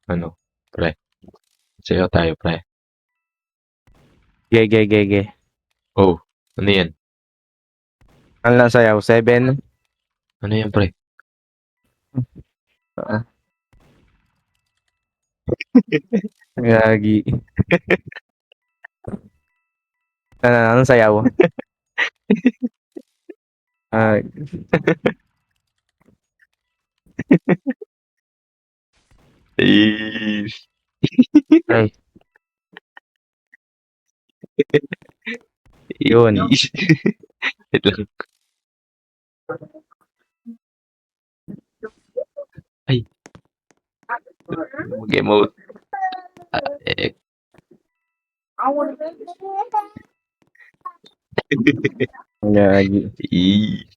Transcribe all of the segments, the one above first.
Ano? Pre. Sayo tayo, pre. Ge. Oh, ano yan? Ano na sayaw? 7? Ano yan, pre? Gagi. Anong sayaw? Ah, Is. ay, yun. Is. Wait lang. Ay. Mag-emote. Eh. Gagi. Is.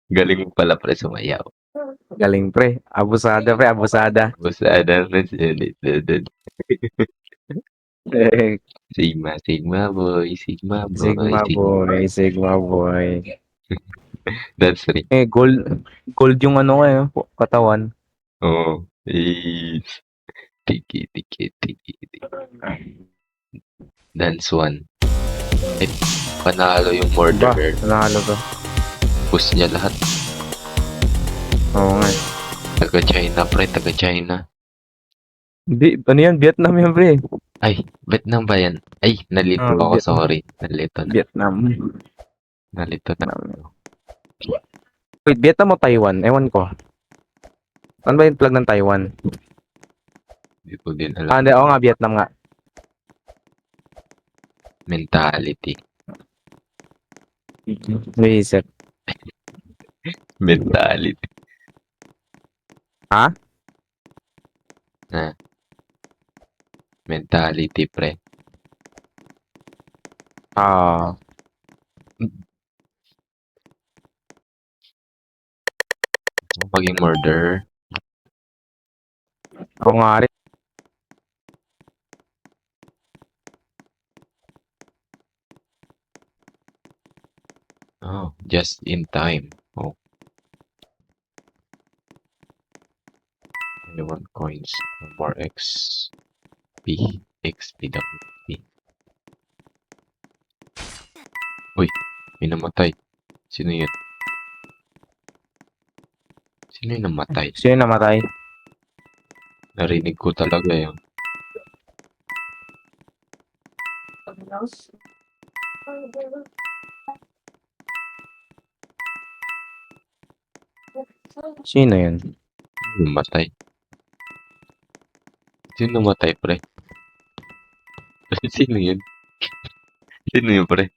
Galing mo pala, pre, sumayaw. Galing pre. Abusada pre, abusada. Basta na ulit. Eh, Sigma boy. Sigma boy. Sigma boy. That's three. Gold yung ano katawan. Oh. Is. Tiki. Dance one. Eh, panalo yung Ba, murderer. nanalo to. Push niya lahat. Oo nga. Taga-China, pre. Taga-China. Hindi, ano yan? Vietnam yan pre. Ay, Vietnam ba yan? Ay, nalito ako. Vietnam. Sorry. Nalito na. Vietnam. Nalito na. Wait, Vietnam o Taiwan? Ewan ko. Ano ba yung flag ng Taiwan? Hindi ko din alam. Hindi. Oo nga, Vietnam nga. Mentality. Naisip. Mentality. Ha? Mentality, pre. Maging murderer. Ako nga rin. Oh, just in time. Oh. 21 coins. More XP. XPWP. Uy, may namatay. Sino yun? Sino yung namatay? Sino yung namatay? Narinig ko talaga yun. Sino yun? Namatay. Sino namatay, pre? Sino yun? Sino yun, pre?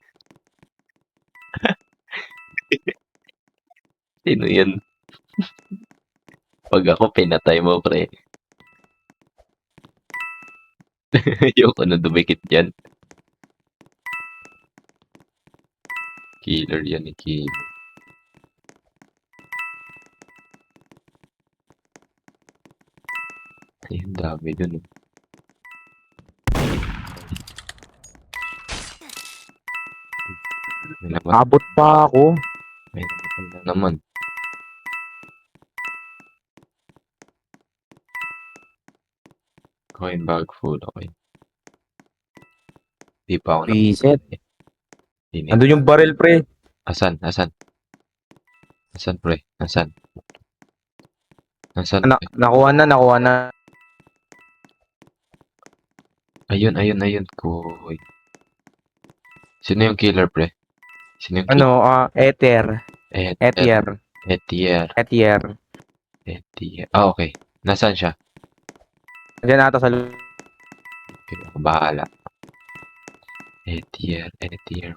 Sino yun? Pag ako pinatay mo, pre. Ayoko na dumikit yan. Killer yan ni Killer. Ay, ang dami dun. May namatay. Abot pa ako. May namatay na naman. Coin bag full, okay. Di pa ako Reset. Hindi. Andun yung barrel pre. Asan? Asan, pre? Asan? Pre? Nakuha na. Ayun. Koy. Sino yung killer, pre? Sino yung killer? Ether. Etier. Ah, okay. Nasaan siya? Diyan ata sa Okay, ako bahala. Etier,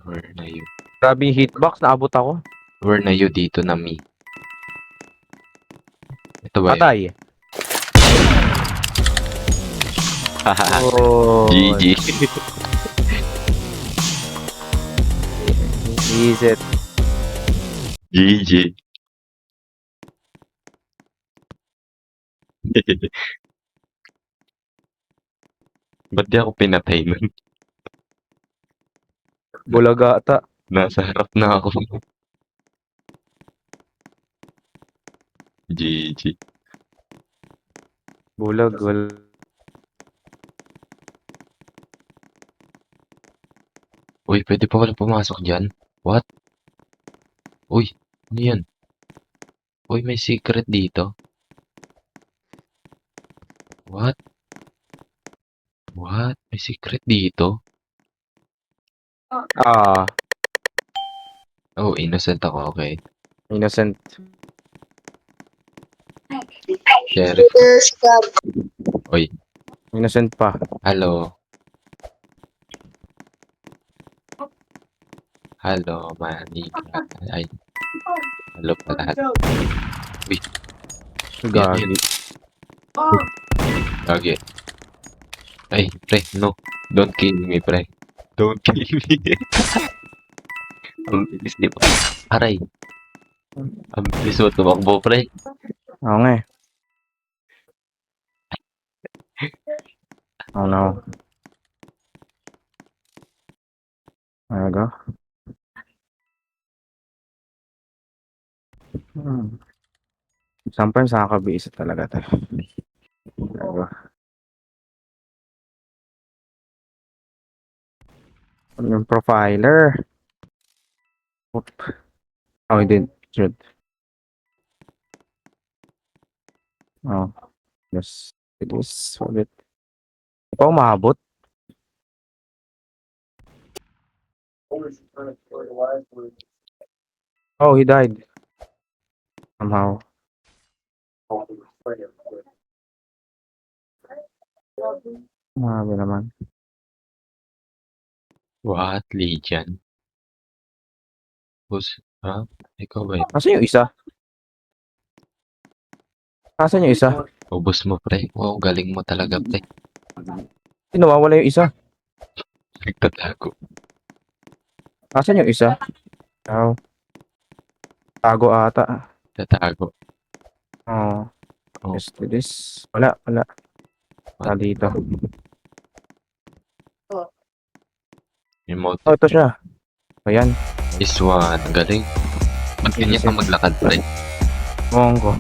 where na you? grabe yung hitbox, naabot ako. Where na you dito na me? Ito ba yun? Patay. Oh, GG. Reset. GG. Ba't di ako pinatay nun? Bulaga ata. Nasa harap na ako. GG. Bulag, Uy, pwede pa pala pumasok dyan? What? Uy, ano yan? Uy, may secret dito. What? What? May secret dito? Ah, Oh, innocent ako, okay. innocent. Sheriff. Uy, Innocent pa. hello. Hello, Manika. Ay, hello pala. Uy, yan, yan. Gagi. Gagi. Ay, pre, no. Don't kill me, pre. Don't kill me. Ang bilis, di ba? Aray, ang bilis mo tumakbo, pre. Oo nga eh. Oh no. There we go. Hmm. Sometimes nakakabiisa talaga to. There we go. Ano yung profiler? Oop. Oh, he didn't. Shoot. Oh. Yes. It is solid. Oh, maabot. Oh, he died. Somehow. Grabe naman. What? Legion? Who's, ha? Ikaw ba yun? Nasaan yung isa? Nasaan yung isa? Ubus mo, pre. Wow, galing mo talaga, pre. Nawawala yung isa. Nagtatago. Nasaan yung isa? Oh. Tago ata. Tatago. Oh. Oh, Yes to this. Wala. Wala dito. remote. Oh, ito siya. Ayan. This one. Galing. Ba't ganyan ka maglakad, pre? Mong ko.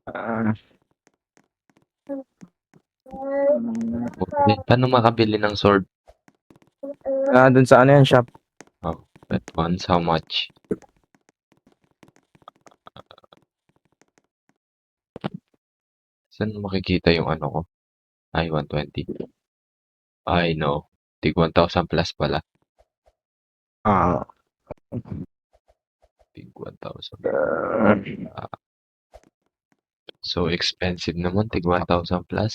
Ah, Okay. Paano makabili ng sword? dun sa ano yan, shop. Oh, that one's how much? Saan makikita yung ano ko? Ay, 120. Ay, no. Tig 1,000 plus pala. Ah, Tig 1,000. uh, So expensive naman. Tig 1,000 plus.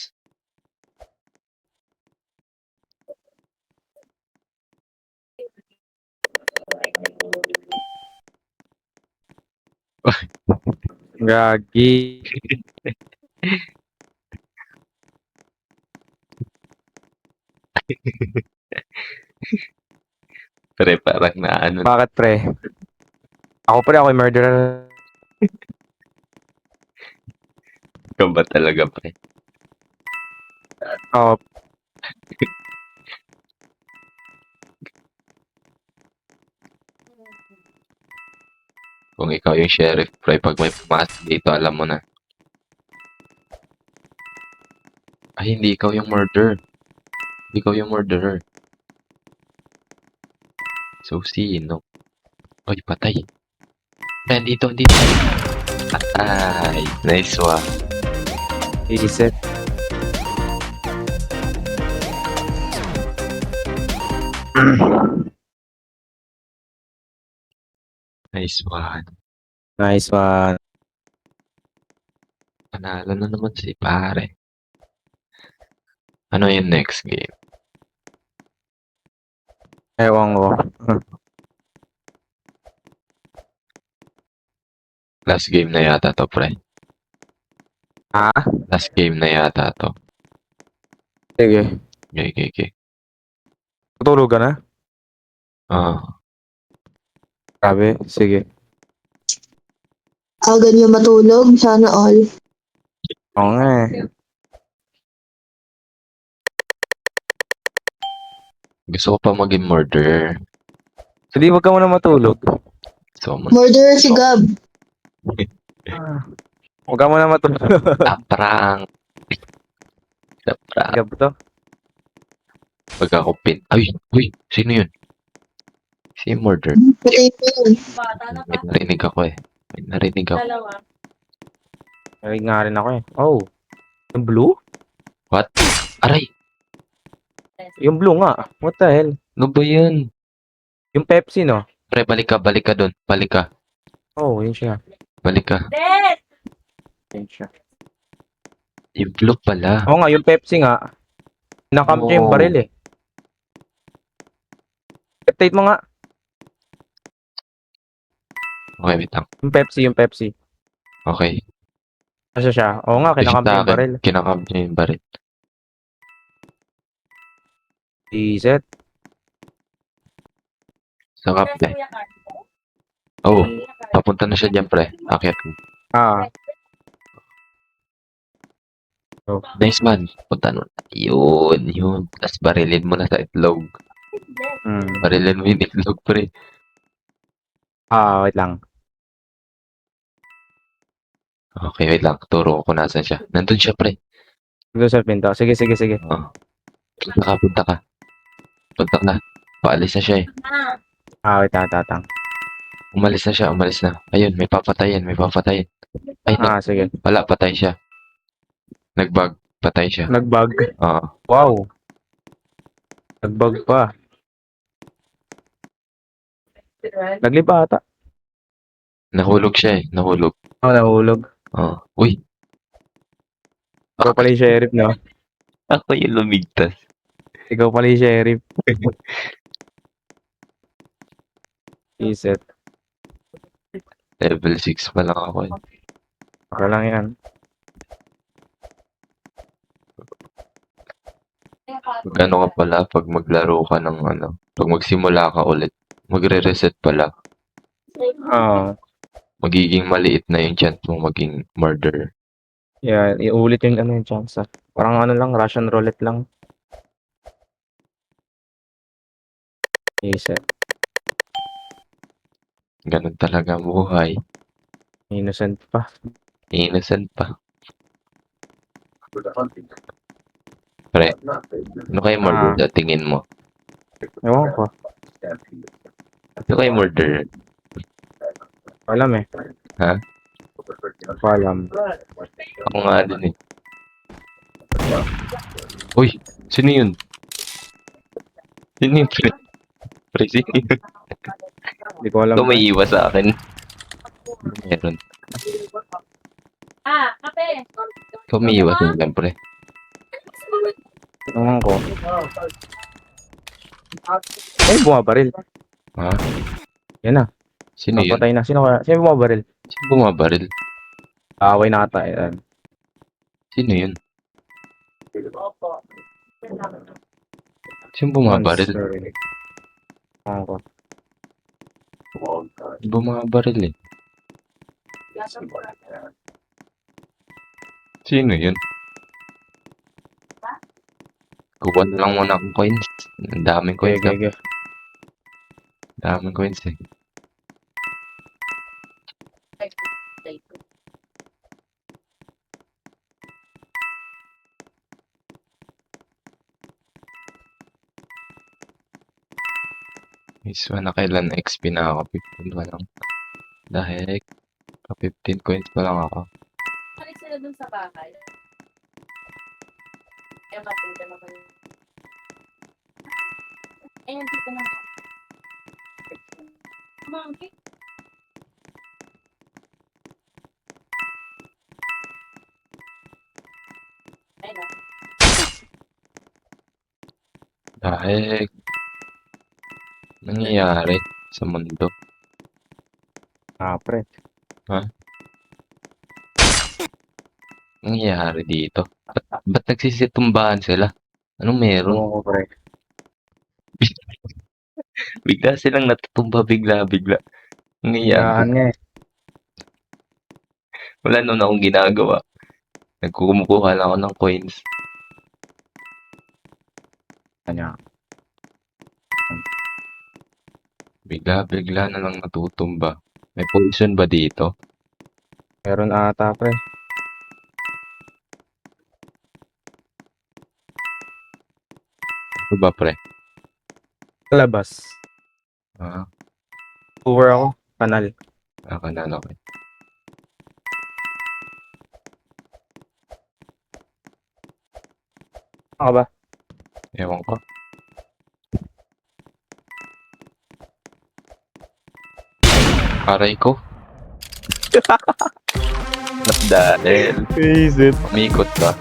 Gagi. Pre, parang na ano. Bakit pre? Ako pre, ako yung murderer. Ikaw ba talaga, pre? Oh, Kung ikaw yung sheriff, pre, pag may pumasok dito, alam mo na. Ay, hindi ikaw yung murderer. Hindi ikaw yung murderer. So, sino? Ay, patay. Pre, dito, dito. Ay, nice one. iisip. Nice one. Nice one. Panalo na naman si pare. Ano yung next game? Ewan ko. Last game na yata to, pre. Ah, Last game na yata to. sige. Okay, okay, okay. Tutulog ka na? Ah, Grabe, sige. Aga niyo matulog, sana all. Oo nga eh. gusto ko pa maging murderer. Hindi, wag ka muna matulog. So, Murderer si Gab. Huwag ka muna matulog. Taprang. Taprang. Gab to. Pag ako pin. Ay, uy, sino yun? Si murder. Patay ko yun. May narinig ako eh. May narinig ako. Narinig nga rin ako eh. Oh. Yung blue? What? Aray! Yung blue nga. What the hell? Ano ba yun? Yung Pepsi, no? Pre, balik ka doon. Balik ka. Oh, yun siya. Balik ka. Yun siya. Yung blue pala. Oo nga, yung Pepsi nga. Nakamp niya yung Oo. baril eh. Update mo nga. Okay, wait lang. Yung Pepsi. Okay. Asa siya? Oo nga, Kasi kinakamp sa niya yung akin, baril. kinakab niya yung baril. Iset. Sa kape. Oh, papunta na siya dyan, pre. Akyat mo. Ah. Oh. Nice man. Punta nun. Yun. Tapos barilin mo na sa itlog. Hmm. Barilin mo yung itlog, pre. Ah, wait lang. Okay, wait lang. Turo ko kung nasan siya. Nandun siya, pre. Doon sa pinto. Sige. Oh. Punta ka. Punta ka. Paalis na siya eh. Ah, wait, tatang. Umalis na siya, umalis na. Ayun, may papatayin. Ay, Sige. wala, patay siya. Nagbag, patay siya. Nagbug. Oo. Wow. Nagbug pa. Naglipa ata. Nahulog siya eh, nahulog. Oh, nahulog. Oo. Uy, Ikaw pala yung sheriff, no? ako yung lumigtas. Ikaw pala yung sheriff. Iset. Level 6 pa lang ako eh. Okay lang yan. Pag ano ka pala, pag maglaro ka ng ano, pag magsimula ka ulit, magre-reset pala. Oo. Magiging maliit na yung chance mo maging murderer. Yan. Iulit yung ano yung chance. Parang ano lang, Russian roulette lang. Iset. Ganun talaga ang buhay. Innocent pa. Innocent pa. Pre, ano kayo murder sa tingin mo? Ewan ko. Ano kayo murder? Alam eh. Ha? Ako alam. Ako nga din eh. Uy, sino yun? Sino yun, pre? Pre, sino yun? Hindi ko alam. Ito may iwas sa akin. Meron. Kape. Ikaw may iwas din, siyempre. Ewan ko. Ay, bumabaril. Ha? Yan na. Sino yun? Patay na. Sino kaya? Sino bumabaril? Sino bumabaril? Away na ata. Yan. Sino yun? Sino bumabaril? Monster. Ewan ko. Bumabaril eh. Sino yun? Kuha na lang muna akong coins. Ang daming coins na. Okay. Daming coins eh. Is na kailan XP na ako? 15 pa lang. The heck? 15 coins pa lang ako. Balik sila dun sa bahay. Kaya matindi naman. Ayan, dito na. Monkey. Ay na. The heck? Nangyayari sa mundo? Pre. Nangyayari dito? Ba't nagsisitumbahan sila? Anong meron? Ewan ko, pre. Bigla silang natutumba bigla. Nangyayari? Biglaan nga eh. Wala naman akong ginagawa. Nagkukumukuha lang ako ng coins. Kanya. Bigla na lang natutumba. May poison ba dito? Meron ata, pre. Ano ba, pre? Labas. Ah, Tour ako. Kanal. kanan ako. Ako ba? Ewan ko. Aray ko. Not dahil. Is it? Umikot ka.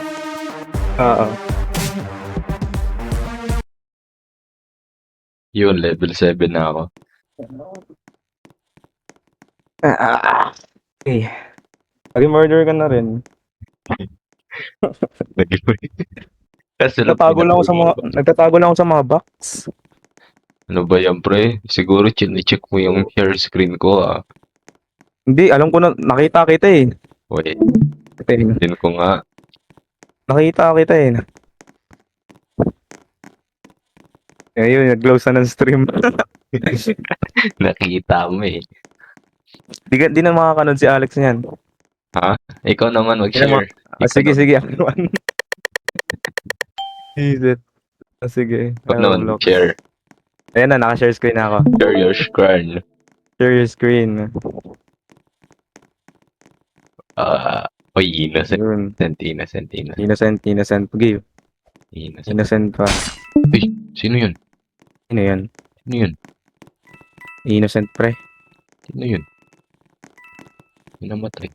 Oo. Yun, level 7 na ako. Okay. Nag-murder ka na rin. Kasi lang Nagtatago lang ako sa mga pinatulog. nagtatago lang ako sa mga box. Ano ba yan, pre? Siguro chine-check mo yung share screen ko, ah. Hindi, alam ko na nakita kita eh. Wait, Okay. din ko nga. Nakita kita eh. Ayun, nag-close na ng stream. Nakita mo eh. Di na makakanood si Alex niyan. Ikaw naman Di na mag-share. Ikaw sige, naman, sige. Ako naman. Is it? Sige. ikaw naman Roblox. mag-share. Ayan na, naka-share screen na ako. Share your screen. Share your screen. Innocent. Ayun. Innocent. Innocent. Give. Innocent. Innocent pa. Sino yun? Sino yan? Sino yun? Innocent pre. Sino yun? Minamatay.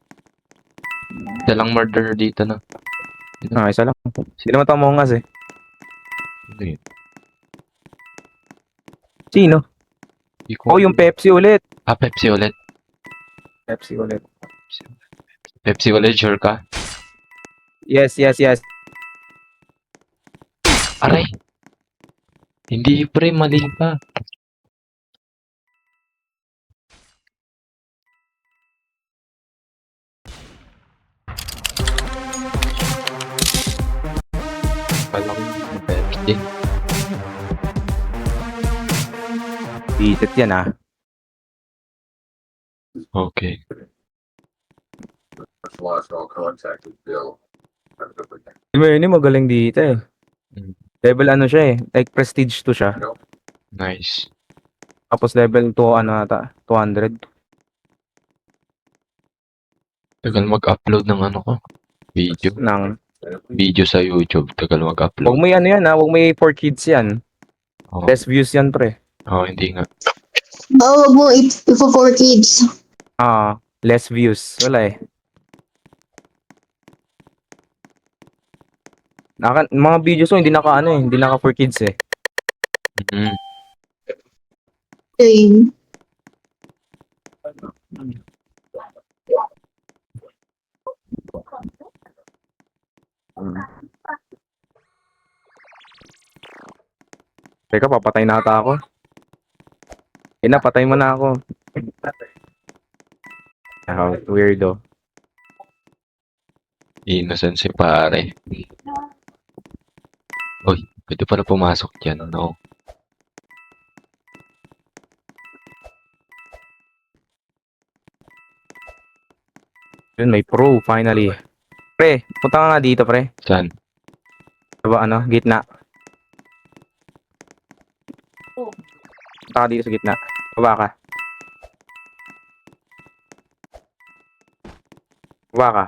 Isa lang murderer dito na. Ah, isa lang. Hindi naman ito Among Us eh. Sino yun? Sino? Di ko Oh, yung Pepsi ulit. Pepsi ulit. Pepsi ulit. Pepsi ulit, sure ka? Yes. Aray! Hindi, pre, mali pa. Alam mo, Pepsi. Visit yan ah. Okay. Lost all contact with Bill. Si Merny magaling dito eh. Mm. Level ano siya eh. Like prestige 2 siya. Nice. Tapos level 2 ano ata. 200. Tagal mag-upload ng ano ko. Video. Nang. Video sa YouTube. Tagal Huwag mag-upload. mo ano yan ah. Huwag mo for kids yan. Oo. Best views yan pre. Hindi nga. Wag mo ifo for kids. Ah, less views. Wala eh. Mga videos ko hindi naka ano eh. Hindi naka for kids eh. Mm. Ayun. Teka, papatay na ata ako. Patay mo na ako. Weirdo. Innocent si pare. Uy, pwede pala pumasok dyan, no? Yun, may pro, finally. Pre, punta ka nga dito, pre. Saan? Diba, ano, gitna. Oh. Punta ka dito sa gitna. Baba ka. Baba ka.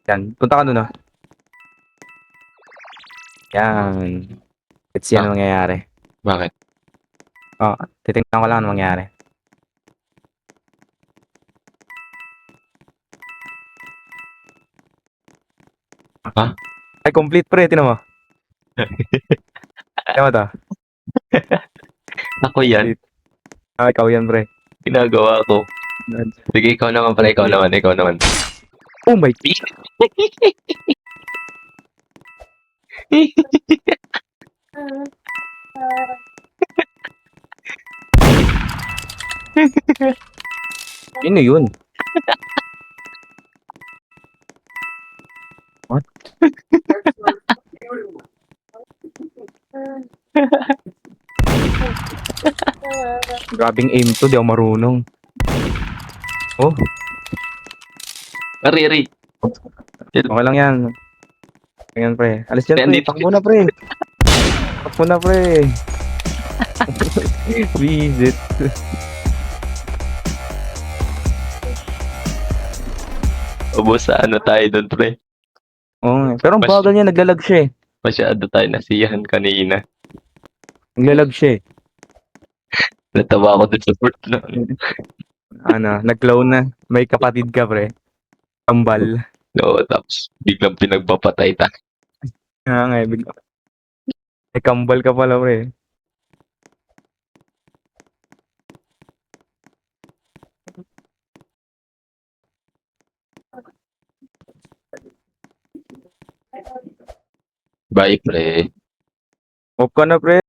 Yan, punta ka dun, oh. Yan. Let's see ano mangyayari. Bakit? Titingnan ko lang ano mangyayari. Ha? Ay, complete pre, tinan mo. Tinan mo to. Ako yan. Ikaw yan, pre. Ginagawa ko. Sige, ikaw naman pala. Ikaw naman. Oh my God. Sino yun? What? Grabing aim to, di ako marunong. Oh, Ari. okay lang yan. Ayan, pre. Alis yan, pre. Nandito. Takbo na, pre. Takbo na, pre. Visit. Ubus sa ano tayo doon, pre. Oo, pero ang Mas- bagal niya, naglalag siya eh. Masyado tayo nasiyahan kanina. Naglalag siya eh. Natawa ako doon sa port na. Ano, nag-clone na. May kapatid ka, pre. Kambal. Oo, tapos biglang pinagpapatay ta. Nga, bigla. May kambal ka pala, pre. Bye, pre. Off ka na, pre.